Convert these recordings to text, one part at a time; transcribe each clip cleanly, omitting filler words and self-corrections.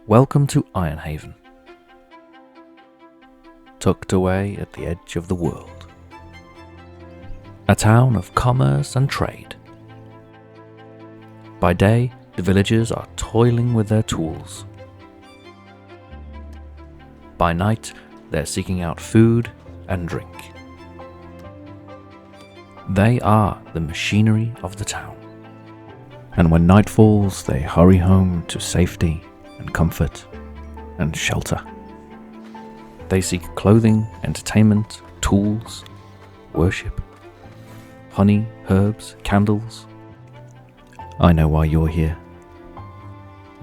Welcome to Ironhaven, tucked away at the edge of the world. A town of commerce and trade. By day, the villagers are toiling with their tools. By night, they're seeking out food and drink. They are the machinery of the town. And when night falls, they hurry home to safety and comfort and shelter. They seek clothing, entertainment, tools, worship, honey, herbs, candles. I know why you're here.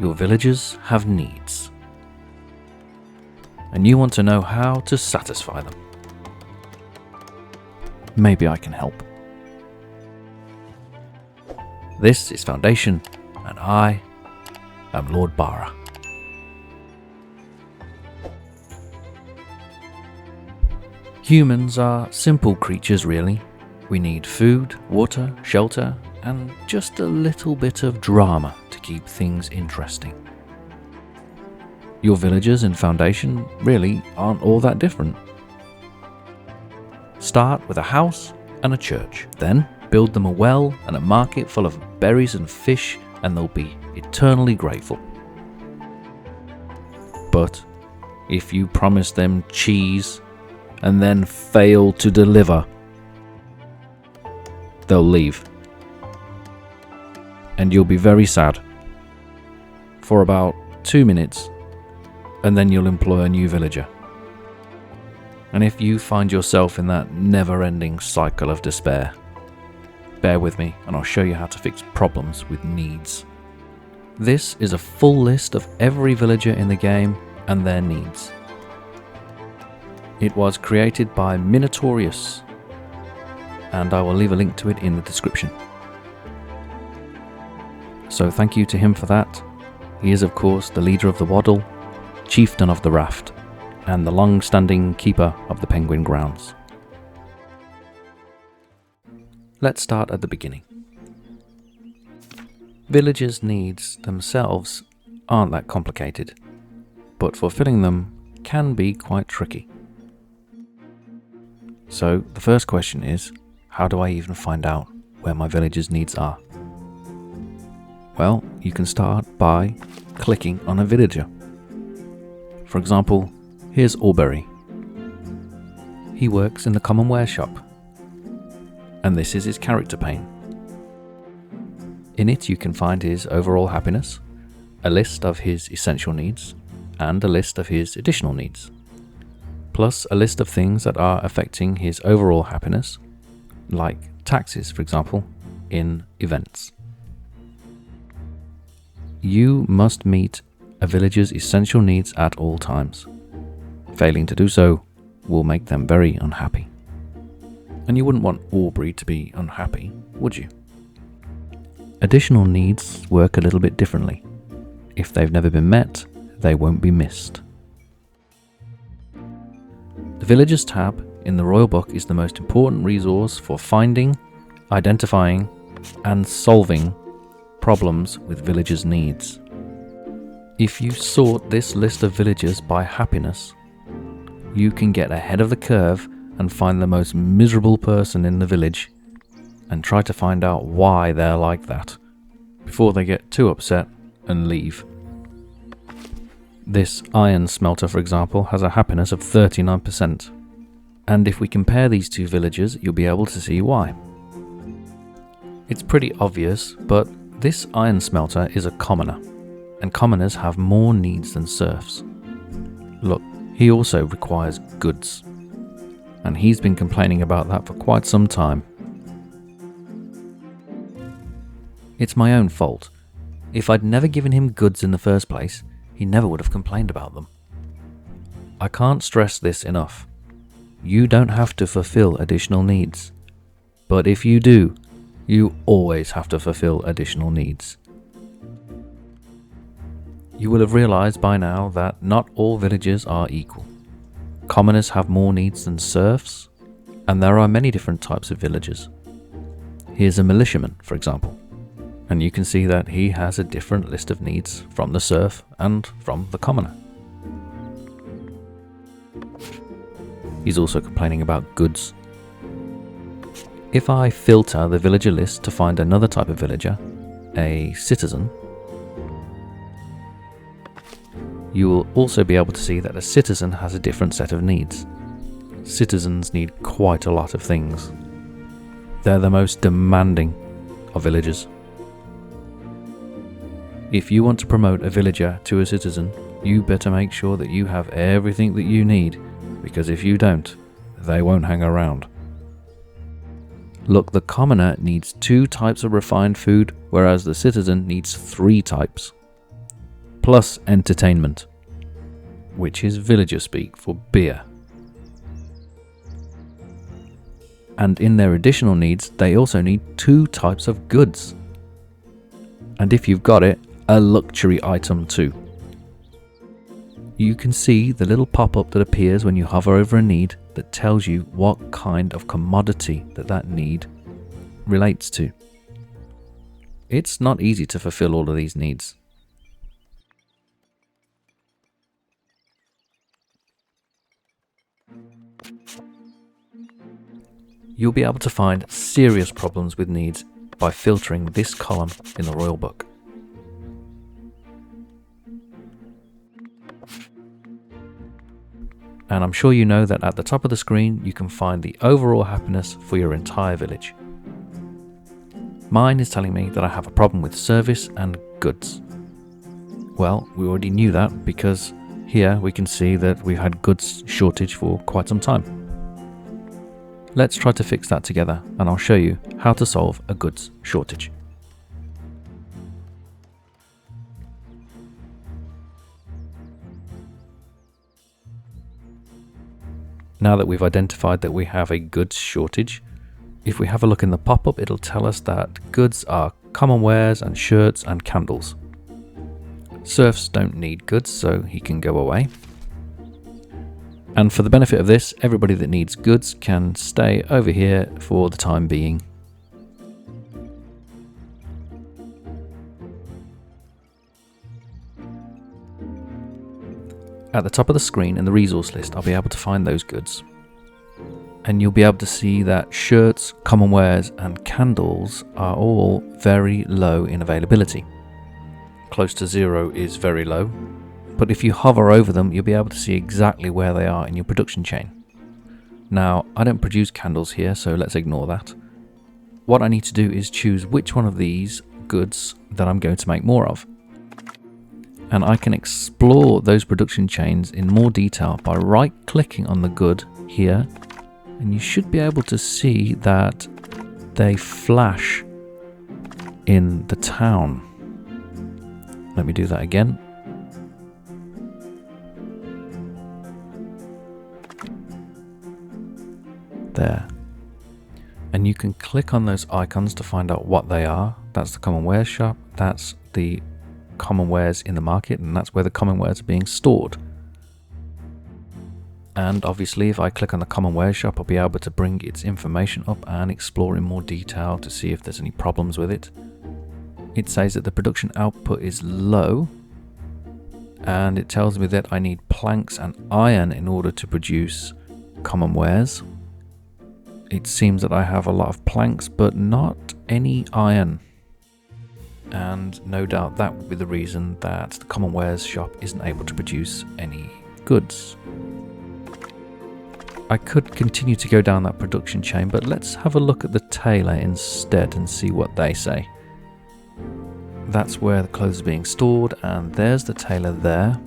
Your villagers have needs, and you want to know how to satisfy them. Maybe I can help. This is Foundation, and I am Lord Bara. Humans are simple creatures, really. We need food, water, shelter, and just a little bit of drama to keep things interesting. Your villagers in Foundation really aren't all that different. Start with a house and a church, then build them a well and a market full of berries and fish, and they'll be eternally grateful. But if you promise them cheese and then fail to deliver, they'll leave. And you'll be very sad for about 2 minutes, and then you'll employ a new villager. And if you find yourself in that never-ending cycle of despair, bear with me and I'll show you how to fix problems with needs. This is a full list of every villager in the game and their needs. It was created by Minotaurus, and I will leave a link to it in the description. So thank you to him for that. He is of course the leader of the Waddle, chieftain of the Raft, and the long-standing keeper of the Penguin Grounds. Let's start at the beginning. Villagers' needs themselves aren't that complicated, but fulfilling them can be quite tricky. So the first question is, how do I even find out where my villagers' needs are? Well, you can start by clicking on a villager. For example, here's Auberry. He works in the commonwear shop, and this is his character pane. In it you can find his overall happiness, a list of his essential needs, and a list of his additional needs, plus a list of things that are affecting his overall happiness, like taxes, for example, in events. You must meet a villager's essential needs at all times. Failing to do so will make them very unhappy. And you wouldn't want Aubrey to be unhappy, would you? Additional needs work a little bit differently. If they've never been met, they won't be missed. The Villagers tab in the Royal Book is the most important resource for finding, identifying, and solving problems with villagers' needs. If you sort this list of villagers by happiness, you can get ahead of the curve and find the most miserable person in the village and try to find out why they're like that before they get too upset and leave. This iron smelter, for example, has a happiness of 39%, and if we compare these two villagers, you'll be able to see why. It's pretty obvious, but this iron smelter is a commoner, and commoners have more needs than serfs. Look, he also requires goods, and he's been complaining about that for quite some time. It's my own fault. If I'd never given him goods in the first place, he never would have complained about them. I can't stress this enough. You don't have to fulfill additional needs. But if you do, you always have to fulfill additional needs. You will have realized by now that not all villagers are equal. Commoners have more needs than serfs, and there are many different types of villagers. Here's a militiaman, for example. And you can see that he has a different list of needs from the serf and from the commoner. He's also complaining about goods. If I filter the villager list to find another type of villager, a citizen, you will also be able to see that a citizen has a different set of needs. Citizens need quite a lot of things. They're the most demanding of villagers. If you want to promote a villager to a citizen, you better make sure that you have everything that you need, because if you don't, they won't hang around. Look, the commoner needs 2 types of refined food, whereas the citizen needs 3 types. Plus entertainment, which is villager speak for beer. And in their additional needs, they also need 2 types of goods. And if you've got it, a luxury item too. You can see the little pop-up that appears when you hover over a need that tells you what kind of commodity that need relates to. It's not easy to fulfill all of these needs. You'll be able to find serious problems with needs by filtering this column in the Royal Book. And I'm sure you know that at the top of the screen you can find the overall happiness for your entire village. Mine is telling me that I have a problem with service and goods. Well, we already knew that because here we can see that we've had goods shortage for quite some time. Let's try to fix that together, and I'll show you how to solve a goods shortage. Now that we've identified that we have a goods shortage, if we have a look in the pop-up, it'll tell us that goods are common wares and shirts and candles. Serfs don't need goods, so he can go away. And for the benefit of this, everybody that needs goods can stay over here for the time being. At the top of the screen in the resource list, I'll be able to find those goods. And you'll be able to see that shirts, common wares and candles are all very low in availability. Close to 0 is very low. But if you hover over them, you'll be able to see exactly where they are in your production chain. Now, I don't produce candles here, so let's ignore that. What I need to do is choose which one of these goods that I'm going to make more of. And I can explore those production chains in more detail by right-clicking on the good here. And you should be able to see that they flash in the town. Let me do that again. There. And you can click on those icons to find out what they are. That's the common wares shop, that's the common wares in the market, and that's where the common wares are being stored. And obviously if I click on the common wares shop, I'll be able to bring its information up and explore in more detail to see if there's any problems with it. It says that the production output is low, and it tells me that I need planks and iron in order to produce common wares. It seems that I have a lot of planks but not any iron, and no doubt that would be the reason that the common wares shop isn't able to produce any goods. I could continue to go down that production chain, but let's have a look at the tailor instead and see what they say. That's where the clothes are being stored, and there's the tailor there.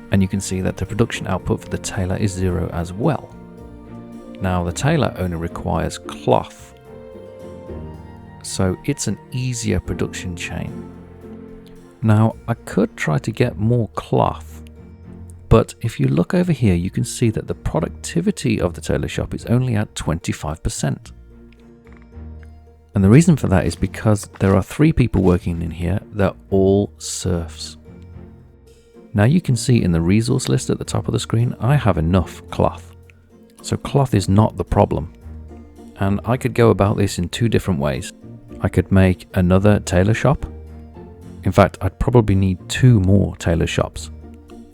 And you can see that the production output for the tailor is 0 as well. Now the tailor only requires cloth, so it's an easier production chain. Now I could try to get more cloth, but if you look over here you can see that the productivity of the tailor shop is only at 25%. And the reason for that is because there are 3 people working in here that are all serfs. Now you can see in the resource list at the top of the screen, I have enough cloth. So cloth is not the problem. And I could go about this in two different ways. I could make another tailor shop. In fact, I'd probably need two more tailor shops.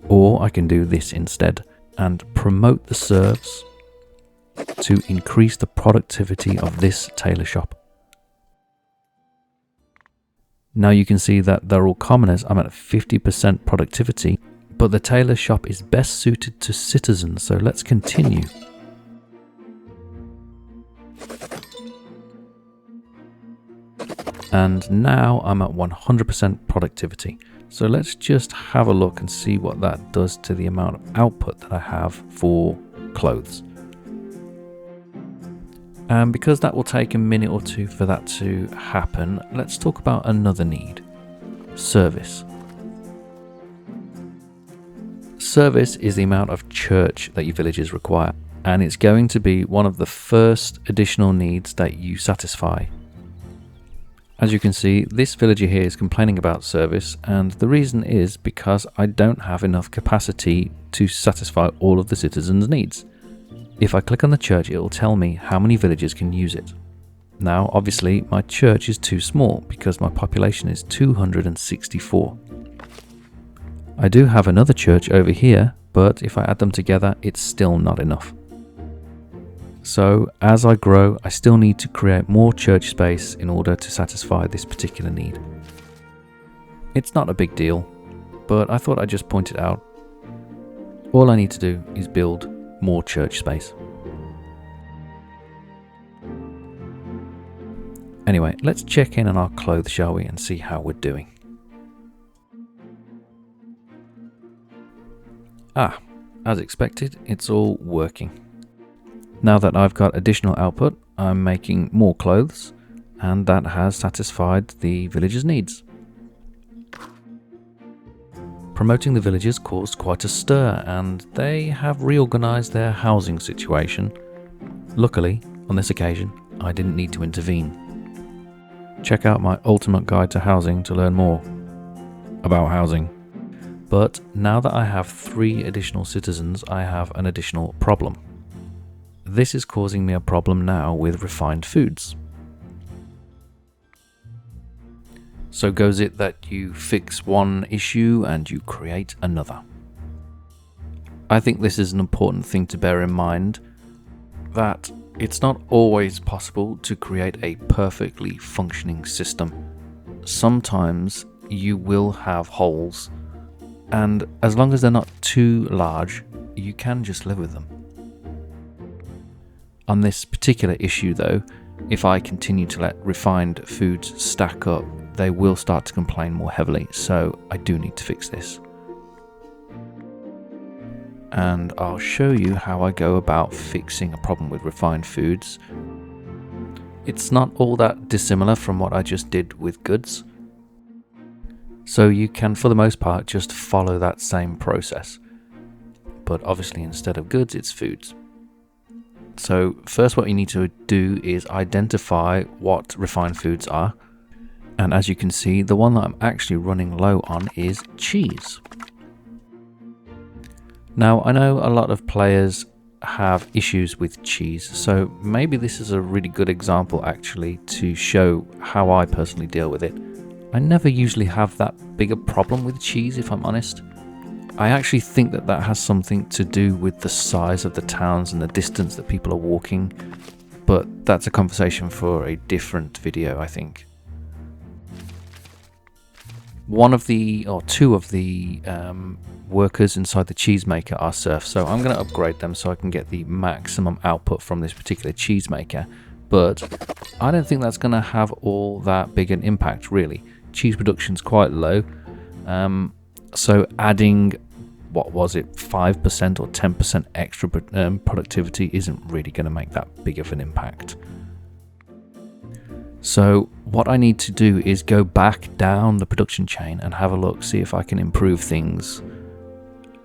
Or I can do this instead and promote the serves to increase the productivity of this tailor shop. Now you can see that they're all commoners. I'm at 50% productivity, but the tailor shop is best suited to citizens, so let's continue. And now I'm at 100% productivity. So let's just have a look and see what that does to the amount of output that I have for clothes. And because that will take a minute or two for that to happen, let's talk about another need: service. Service is the amount of church that your villagers require, and it's going to be one of the first additional needs that you satisfy. As you can see, this villager here is complaining about service, and the reason is because I don't have enough capacity to satisfy all of the citizens' needs. If I click on the church, it will tell me how many villagers can use it. Now, obviously, my church is too small because my population is 264. I do have another church over here, but if I add them together, it's still not enough. So, as I grow, I still need to create more church space in order to satisfy this particular need. It's not a big deal, but I thought I'd just point it out. All I need to do is build more church space. Anyway, let's check in on our clothes, shall we, and see how we're doing. As expected, it's all working. Now that I've got additional output, I'm making more clothes, and that has satisfied the villagers' needs. Promoting the villagers caused quite a stir, and they have reorganized their housing situation. Luckily, on this occasion, I didn't need to intervene. Check out my ultimate guide to housing to learn more about housing. But now that I have 3 additional citizens, I have an additional problem. This is causing me a problem now with refined foods. So goes it that you fix one issue and you create another. I think this is an important thing to bear in mind, that it's not always possible to create a perfectly functioning system. Sometimes you will have holes, and as long as they're not too large, you can just live with them. On this particular issue though, if I continue to let refined foods stack up, they will start to complain more heavily, so I do need to fix this. And I'll show you how I go about fixing a problem with refined foods. It's not all that dissimilar from what I just did with goods, so you can for the most part just follow that same process. But obviously instead of goods, it's foods. So first what you need to do is identify what refined foods are. And as you can see, the one that I'm actually running low on is cheese. Now, I know a lot of players have issues with cheese, so maybe this is a really good example actually to show how I personally deal with it. I never usually have that big a problem with cheese, if I'm honest. I actually think that that has something to do with the size of the towns and the distance that people are walking, but that's a conversation for a different video, I think. Two of the workers inside the cheesemaker are serfs, so I'm going to upgrade them so I can get the maximum output from this particular cheesemaker, but I don't think that's going to have all that big an impact really. Cheese production's quite low, so adding, 5% or 10% extra productivity isn't really going to make that big of an impact. So what I need to do is go back down the production chain and have a look, see if I can improve things.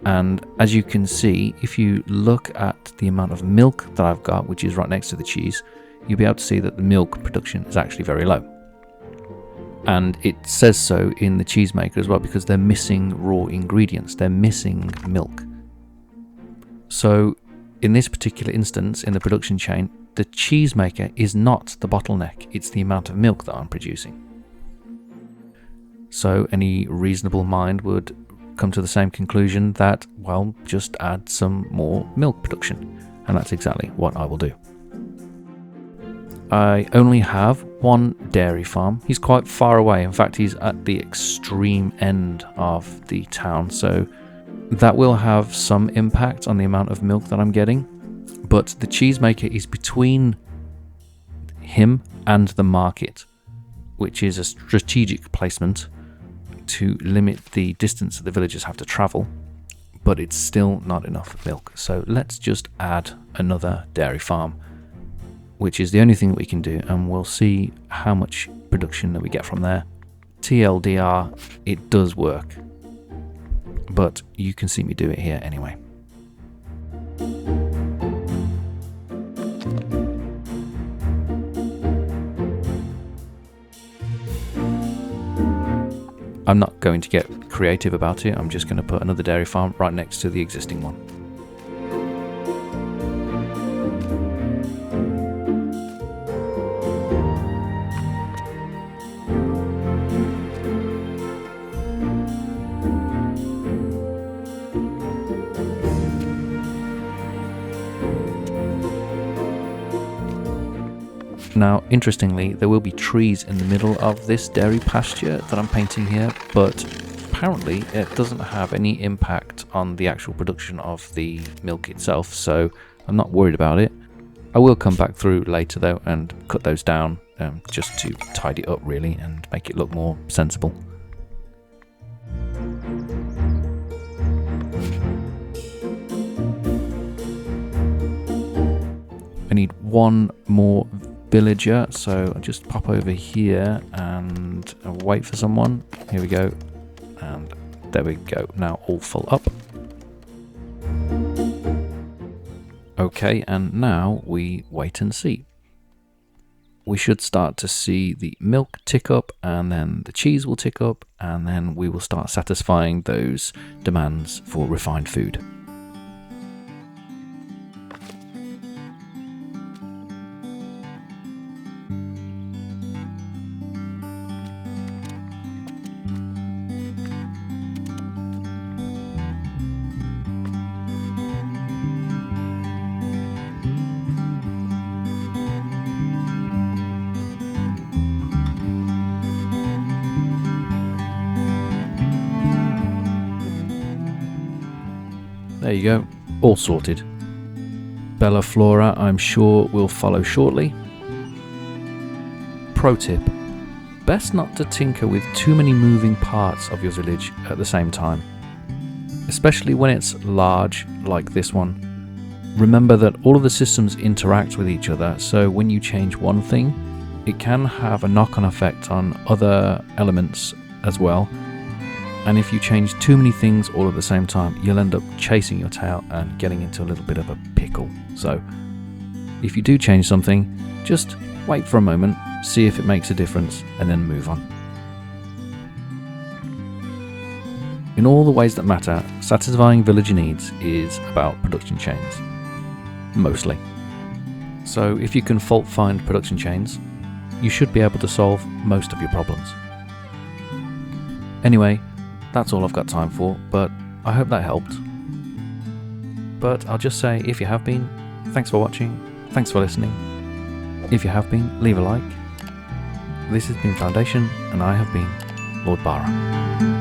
And as you can see, if you look at the amount of milk that I've got, which is right next to the cheese, you'll be able to see that the milk production is actually very low. And it says so in the cheesemaker as well, because they're missing raw ingredients, they're missing milk. So in this particular instance, in the production chain, the cheesemaker is not the bottleneck, it's the amount of milk that I'm producing. So any reasonable mind would come to the same conclusion that, well, just add some more milk production. And that's exactly what I will do. I only have one dairy farm. He's quite far away. In fact, he's at the extreme end of the town. So that will have some impact on the amount of milk that I'm getting. But the cheesemaker is between him and the market, which is a strategic placement to limit the distance that the villagers have to travel, but it's still not enough milk. So let's just add another dairy farm, which is the only thing that we can do, and we'll see how much production that we get from there. TLDR, it does work, but you can see me do it here anyway. I'm not going to get creative about it, I'm just going to put another dairy farm right next to the existing one. Now, interestingly, there will be trees in the middle of this dairy pasture that I'm painting here, but apparently it doesn't have any impact on the actual production of the milk itself, so I'm not worried about it. I will come back through later though and cut those down just to tidy it up really and make it look more sensible. I need one more villager, so I'll just pop over here and wait for someone. Here we go, and there we go, now all full up. Okay, and now we wait and see. We should start to see the milk tick up, and then the cheese will tick up, and then we will start satisfying those demands for refined food. There you go, all sorted. Bella Flora, I'm sure, will follow shortly. Pro tip, best not to tinker with too many moving parts of your village at the same time, especially when it's large like this one. Remember that all of the systems interact with each other, so when you change one thing, it can have a knock-on effect on other elements as well. And if you change too many things all at the same time, you'll end up chasing your tail and getting into a little bit of a pickle. So if you do change something, just wait for a moment, see if it makes a difference, and then move on. In all the ways that matter, satisfying villager needs is about production chains. Mostly. So if you can fault find production chains, you should be able to solve most of your problems. Anyway, that's all I've got time for, but I hope that helped. But I'll just say, if you have been, thanks for watching, thanks for listening. If you have been, leave a like. This has been Foundation, and I have been Lord Bara.